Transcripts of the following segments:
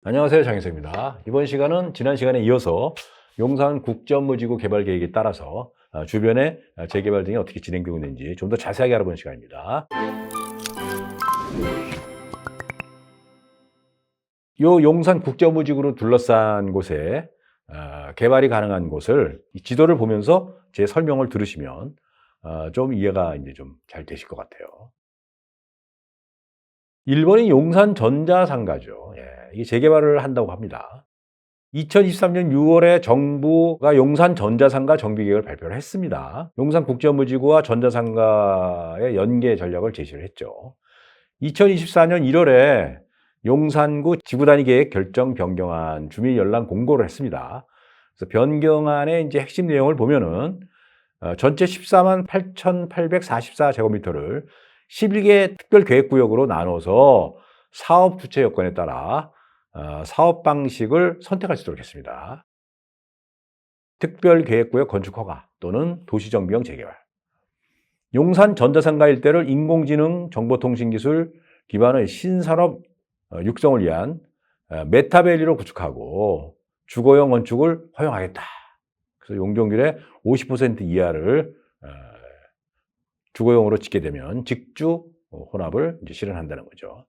안녕하세요, 장혜석입니다. 이번 시간은 지난 시간에 이어서 용산 국제업무지구 개발 계획에 따라서 주변의 재개발 등이 어떻게 진행되고 있는지 좀 더 자세하게 알아보는 시간입니다. 요 용산 국제업무지구로 둘러싼 곳에 개발이 가능한 곳을 이 지도를 보면서 제 설명을 들으시면 좀 이해가 이제 좀 잘 되실 것 같아요. 1번이 용산 전자상가죠. 예, 이게 재개발을 한다고 합니다. 2023년 6월에 정부가 용산 전자상가 정비 계획을 발표를 했습니다. 용산 국제업무지구와 전자상가의 연계 전략을 제시를 했죠. 2024년 1월에 용산구 지구단위 계획 결정 변경안 주민 연락 공고를 했습니다. 그래서 변경안의 이제 핵심 내용을 보면은 전체 14만 8,844제곱미터를 11개 특별계획구역으로 나눠서 사업 주체 여건에 따라 사업 방식을 선택할 수 있도록 했습니다. 특별계획구역 건축 허가 또는 도시정비형 재개발. 용산 전자상가 일대를 인공지능 정보통신기술 기반의 신산업 육성을 위한 메타밸리로 구축하고 주거용 건축을 허용하겠다. 그래서 용적률의 50% 이하를 주거용으로 짓게 되면 직주 혼합을 이제 실현한다는 거죠.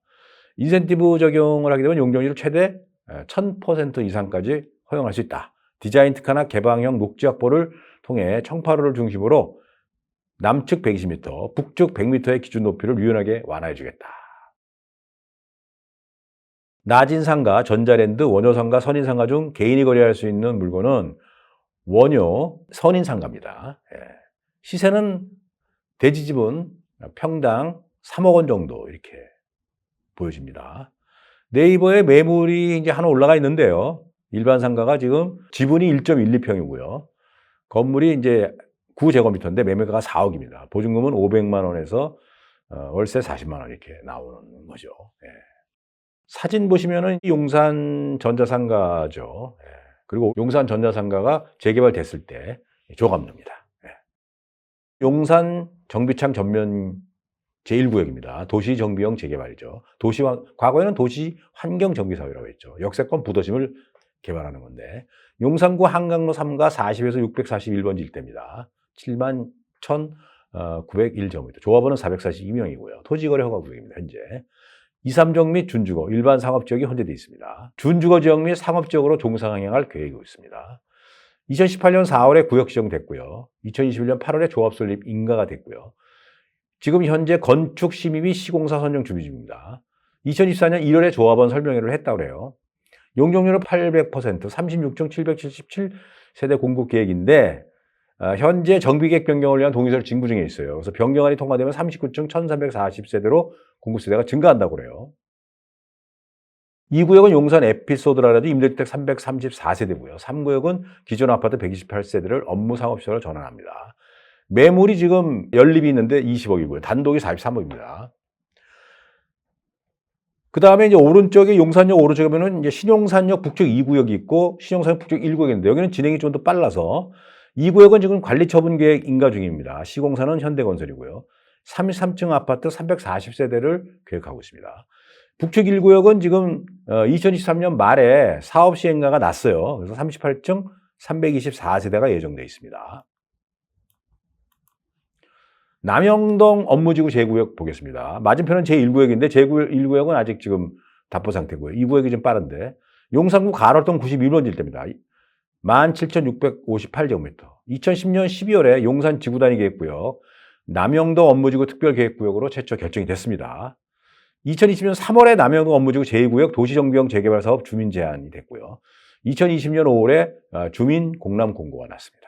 인센티브 적용을 하게 되면 용적률을 최대 1000% 이상까지 허용할 수 있다. 디자인 특화나 개방형 녹지 확보를 통해 청파로를 중심으로 남측 120m, 북측 100m의 기준 높이를 유연하게 완화해 주겠다. 나진상가, 전자랜드, 원효상가, 선인상가 중 개인이 거래할 수 있는 물건은 원효, 선인상가입니다. 예. 시세는 대지집은 평당 3억 원 정도 이렇게 보여집니다. 네이버에 매물이 이제 하나 올라가 있는데요. 일반 상가가 지금 지분이 1.12평이고요. 건물이 이제 9제곱미터인데 매매가가 4억입니다. 보증금은 500만 원에서 월세 40만 원 이렇게 나오는 거죠. 예. 사진 보시면은 용산 전자상가죠. 예. 그리고 용산 전자상가가 재개발됐을 때 조감도입니다. 예. 용산 정비창 전면 제1구역입니다. 도시정비형 재개발이죠. 과거에는 도시환경정비사업이라고 했죠. 역세권 부도심을 개발하는 건데 용산구 한강로 3가 40에서 641번지 일대입니다. 7만 1,901제곱미터. 조합원은 442명이고요. 토지거래 허가구역입니다. 현재. 2, 3정 및 준주거, 일반 상업지역이 혼재되어 있습니다. 준주거 지역 및 상업지역으로 종상향할 계획이고 있습니다. 2018년 4월에 구역 지정됐고요. 2021년 8월에 조합 설립 인가가 됐고요. 지금 현재 건축 심의 및 시공사 선정 준비 중입니다. 2024년 1월에 조합원 설명회를 했다고 해요. 용적률은 800%, 36층 777세대 공급 계획인데 현재 정비계획 변경을 위한 동의서를 진구 중에 있어요. 그래서 변경안이 통과되면 39층 1340세대로 공급세대가 증가한다고 그래요. 이 구역은 용산 에피소드라도 임대주택 334세대고요. 3구역은 기존 아파트 128세대를 업무 상업시설로 전환합니다. 매물이 지금 연립이 있는데 20억이고요. 단독이 43억입니다. 그 다음에 이제 오른쪽에 용산역 오른쪽에 보면 이제 신용산역 북쪽 2구역이 있고 신용산역 북쪽 1구역이 있는데 여기는 진행이 좀 더 빨라서 2구역은 지금 관리처분 계획 인가 중입니다. 시공사는 현대건설이고요. 33층 아파트 340세대를 계획하고 있습니다. 북측 1구역은 지금 2023년 말에 사업 시행가가 났어요. 그래서 38층 324세대가 예정되어 있습니다. 남영동 업무지구 제1구역 보겠습니다. 맞은편은 제1구역인데 제1구역은 아직 지금 답보 상태고요. 2구역이 좀 빠른데 용산구 가로동 91번지 일대입니다. 17,658제곱미터. 2010년 12월에 용산 지구단위 계획구역 남영동 업무지구 특별계획구역으로 최초 결정이 됐습니다. 2020년 3월에 남영동 업무지구 제2구역 도시정비형 재개발 사업 주민 제안이 됐고요. 2020년 5월에 주민 공람 공고가 났습니다.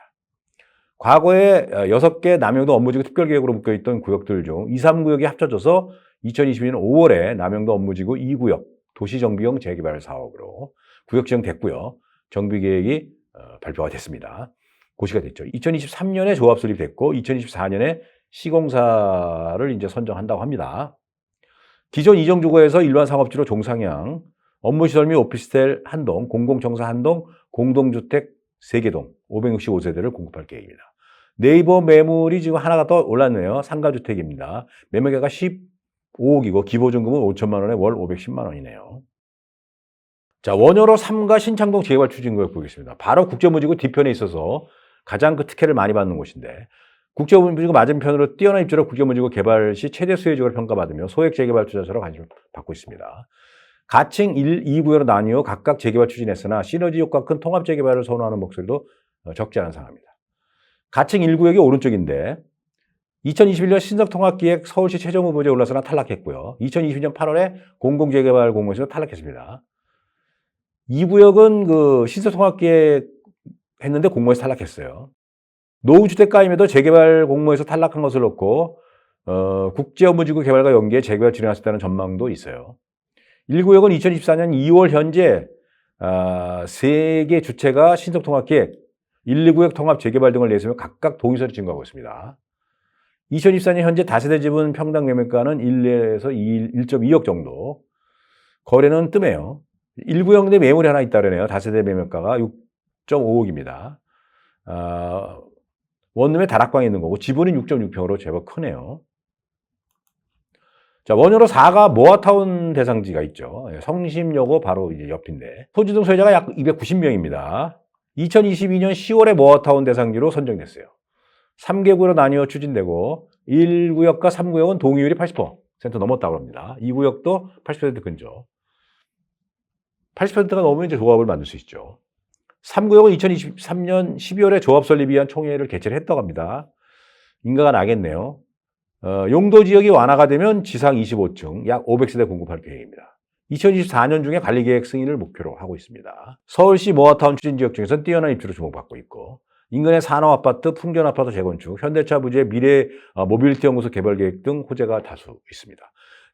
과거에 6개 남영동 업무지구 특별계획으로 묶여있던 구역들 중 2, 3구역이 합쳐져서 2022년 5월에 남영동 업무지구 2구역 도시정비형 재개발 사업으로 구역 지정됐고요. 정비계획이 발표가 됐습니다. 고시가 됐죠. 2023년에 조합 설립됐고 2024년에 시공사를 이제 선정한다고 합니다. 기존 이정주거에서 일반 상업지로 종상향, 업무시설 및 오피스텔 한동, 공공청사 한동, 공동주택 3개 동 565세대를 공급할 계획입니다. 네이버 매물이 지금 하나가 더 올랐네요. 상가주택입니다. 매매가가 15억이고 기보증금은 5천만 원에 월 510만 원이네요. 자, 원효로 3가 신창동 재개발 추진구역 보겠습니다. 바로 국제무지구 뒤편에 있어서 가장 그 특혜를 많이 받는 곳인데, 국제무지구 맞은편으로 뛰어난 입지로 국제무지구 개발 시 최대 수혜지구로 평가받으며 소액 재개발 투자자로 관심을 받고 있습니다. 가칭 1, 2구역으로 나뉘어 각각 재개발 추진했으나 시너지 효과 큰 통합 재개발을 선호하는 목소리도 적지 않은 상황입니다. 가칭 1구역이 오른쪽인데 2021년 신석통합기획 서울시 최종 후보지에 올라서나 탈락했고요. 2022년 8월에 공공재개발 공모에서 탈락했습니다. 2구역은 그 신석통합기획 했는데 공모에서 탈락했어요. 노후주택가임에도 재개발 공모에서 탈락한 것을 놓고 국제업무지구 개발과 연계해 재개발 진행할 수 있다는 전망도 있어요. 1구역은 2024년 2월 현재 3개 주체가 신석통합기획, 1, 2구역 통합 재개발 등을 내세우며 각각 동의서를 진거하고 있습니다. 2024년 현재 다세대 지분 평당 매매가는 1에서 1.2억 정도. 거래는 뜸해요. 1구역 내 매물이 하나 있다 그러네요. 다세대 매매가가 6.5억입니다. 원룸에 다락방이 있는 거고 지분은 6.6평으로 제법 크네요. 자, 원효로 4가 모아타운 대상지가 있죠. 성심여고 바로 이제 옆인데 토지 등 소유자가 약 290명입니다. 2022년 10월에 모아타운 대상지로 선정됐어요. 3개구로 나뉘어 추진되고 1구역과 3구역은 동의율이 80% 넘었다고 합니다. 2구역도 80% 근처. 80%가 넘으면 이제 조합을 만들 수 있죠. 3구역은 2023년 12월에 조합 설립 위한 총회를 개최를 했다고 합니다. 인가가 나겠네요. 용도 지역이 완화가 되면 지상 25층 약 500세대 공급할 계획입니다. 2024년 중에 관리계획 승인을 목표로 하고 있습니다. 서울시 모아타운 추진지역 중에서는 뛰어난 입지로 주목받고 있고 인근의 산업아파트, 풍전아파트 재건축, 현대차 부지의 미래 모빌리티 연구소 개발 계획 등 호재가 다수 있습니다.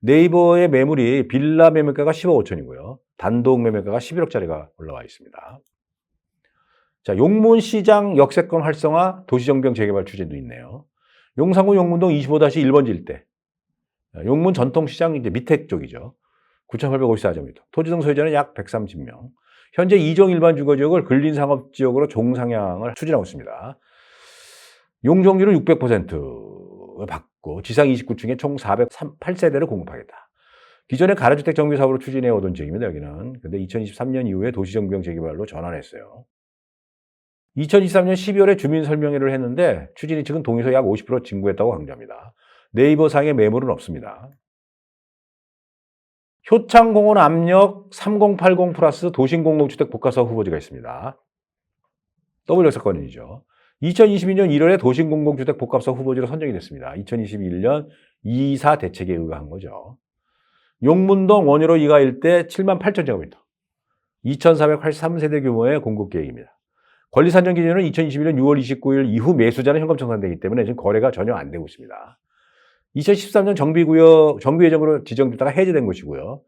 네이버의 매물이 빌라 매매가가 10억 5천이고요. 단독 매매가가 11억짜리가 올라와 있습니다. 자, 용문시장 역세권 활성화, 도시정비형 재개발 추진도 있네요. 용산구 용문동 25-1번지 일대. 용문 전통시장 이제 밑에 쪽이죠. 9,854제곱미터. 토지 등 소유자는 약 130명. 현재 2종 일반 주거지역을 근린상업지역으로 종상향을 추진하고 있습니다. 용적률은 600% 받고 지상 29층에 총 408세대를 공급하겠다. 기존의 가로주택 정비 사업으로 추진해 오던 지역입니다. 여기는. 근데 2023년 이후에 도시정비형 재개발로 전환했어요. 2023년 12월에 주민설명회를 했는데 추진위 측은 동의서 약 50% 진구했다고 강조합니다. 네이버상의 매물은 없습니다. 효창공원 압력 3080 플러스 도심공동주택 복합사업 후보지가 있습니다. 더블 역세권이죠. 2022년 1월에 도심공동주택 복합사업 후보지로 선정이 됐습니다. 2021년 2.4 대책에 의거한 거죠. 용문동 원효로 2가 일대 78,000제곱미터. 2,483세대 규모의 공급 계획입니다. 권리산정 기준은 2021년 6월 29일 이후 매수자는 현금 청산되기 때문에 지금 거래가 전혀 안 되고 있습니다. 2013년 정비예정으로 지정됐다가 해제된 것이고요.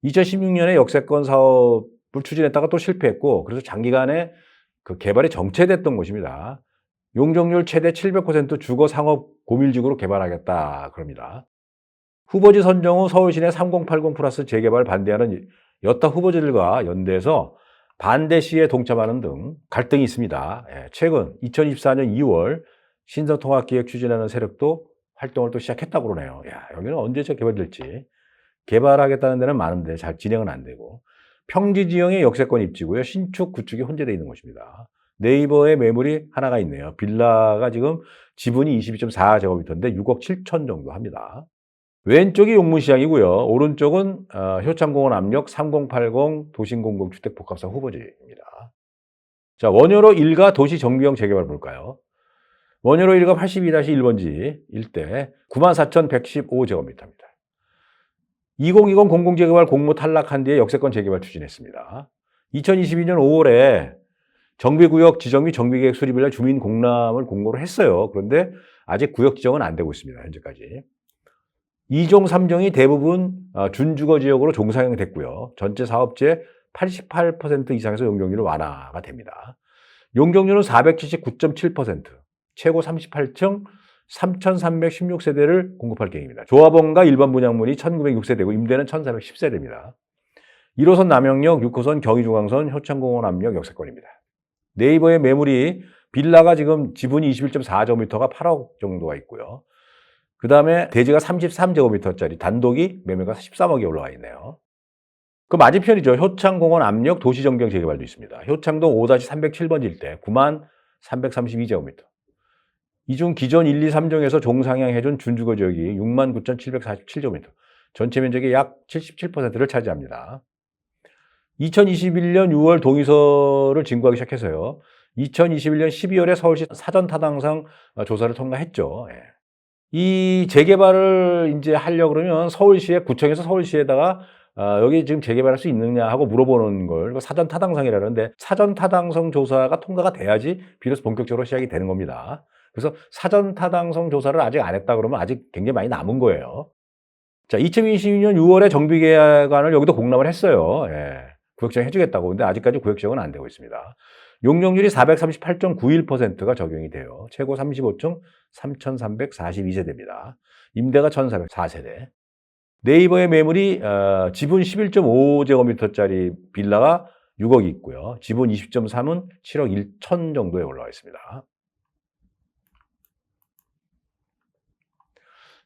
2016년에 역세권 사업을 추진했다가 또 실패했고, 그래서 장기간에 그 개발이 정체됐던 것입니다. 용적률 최대 700% 주거 상업 고밀지구로 개발하겠다 그럽니다. 후보지 선정 후 서울시내 3080 플러스 재개발 반대하는 여타 후보지들과 연대해서 반대 시에 동참하는 등 갈등이 있습니다. 최근 2024년 2월 신서통합기획 추진하는 세력도 활동을 또 시작했다고 그러네요. 야, 여기는 언제쯤 개발될지. 개발하겠다는 데는 많은데 잘 진행은 안 되고. 평지 지형의 역세권 입지고요. 신축, 구축이 혼재되어 있는 곳입니다. 네이버의 매물이 하나가 있네요. 빌라가 지금 지분이 22.4제곱미터인데 6억 7천 정도 합니다. 왼쪽이 용문시장이고요. 오른쪽은 효창공원 압력 3080 도심공동주택 복합사업 후보지입니다. 자, 원효로 1가 도시정비형 재개발 볼까요? 원효로 1가 82-1번지 일대 94,115제곱미터입니다. 2020 공공재개발 공모 탈락한 뒤에 역세권 재개발 추진했습니다. 2022년 5월에 정비구역 지정 및 정비계획 수립을 위해 주민 공람을 공고를 했어요. 그런데 아직 구역 지정은 안 되고 있습니다. 현재까지. 2종 3종이 대부분 준주거지역으로 종상향됐고요. 전체 사업지의 88% 이상에서 용적률은 완화가 됩니다. 용적률은 479.7%, 최고 38층 3,316세대를 공급할 계획입니다. 조합원과 일반 분양물이 1,906세대고 임대는 1,410세대입니다. 1호선 남영역, 6호선 경의중앙선, 효창공원 압력 역세권입니다. 네이버의 매물이 빌라가 지금 지분이 21.4제곱미터가 8억 정도가 있고요. 그 다음에 대지가 33제곱미터짜리 단독이 매매가 13억이 올라와 있네요. 그 맞은편이죠. 효창공원 압력 도시정경 재개발도 있습니다. 효창동 5-307번지 일대 9332제곱미터. 이 중 기존 1, 2, 3종에서 종상향 해준 준주거 지역이 69,747제곱미터. 전체 면적의 약 77%를 차지합니다. 2021년 6월 동의서를 진구하기 시작해서요. 2021년 12월에 서울시 사전타당성 조사를 통과했죠. 예. 이 재개발을 이제 하려고 그러면 서울시에, 구청에서 서울시에다가 여기 지금 재개발할 수 있느냐 하고 물어보는 걸 사전타당성이라는데, 사전타당성 조사가 통과가 돼야지 비로소 본격적으로 시작이 되는 겁니다. 그래서 사전타당성 조사를 아직 안 했다 그러면 아직 굉장히 많이 남은 거예요. 자, 2022년 6월에 정비계획안을 여기도 공람을 했어요. 예. 구역지정 해주겠다고. 근데 아직까지 구역지정은 안 되고 있습니다. 용적률이 438.91%가 적용이 돼요. 최고 35층 3,342세대입니다. 임대가 1,404세대. 네이버의 매물이 지분 11.5제곱미터짜리 빌라가 6억이 있고요. 지분 20.3은 7억 1천 정도에 올라와 있습니다.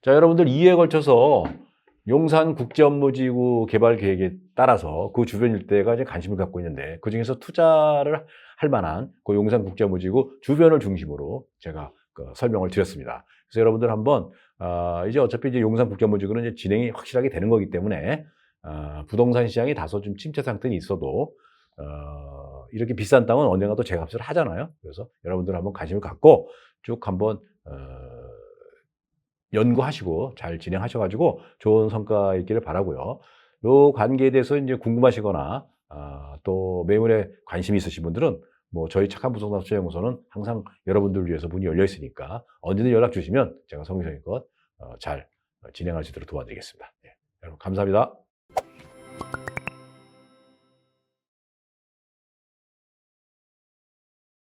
자, 여러분들 이에 걸쳐서 용산국제업무지구 개발 계획에 따라서 그 주변 일대가 이제 관심을 갖고 있는데, 그중에서 투자를 할 만한 그 용산국제업무지구 주변을 중심으로 제가 설명을 드렸습니다. 그래서 여러분들 한번 이제 어차피 이제 용산국제업무지구는 이제 진행이 확실하게 되는 거기 때문에 부동산 시장이 다소 좀 침체 상태는 있어도 이렇게 비싼 땅은 언젠가 또 재값을 하잖아요. 그래서 여러분들 한번 관심을 갖고 쭉 한번 연구하시고 잘 진행하셔가지고 좋은 성과 있기를 바라고요. 요 관계에 대해서 이제 궁금하시거나 또 매물에 관심이 있으신 분들은 뭐 저희 착한 부동산 투자연구소는 항상 여러분들을 위해서 문이 열려 있으니까 언제든 연락 주시면 제가 성의성의껏 잘 진행할 수 있도록 도와드리겠습니다. 네, 여러분 감사합니다.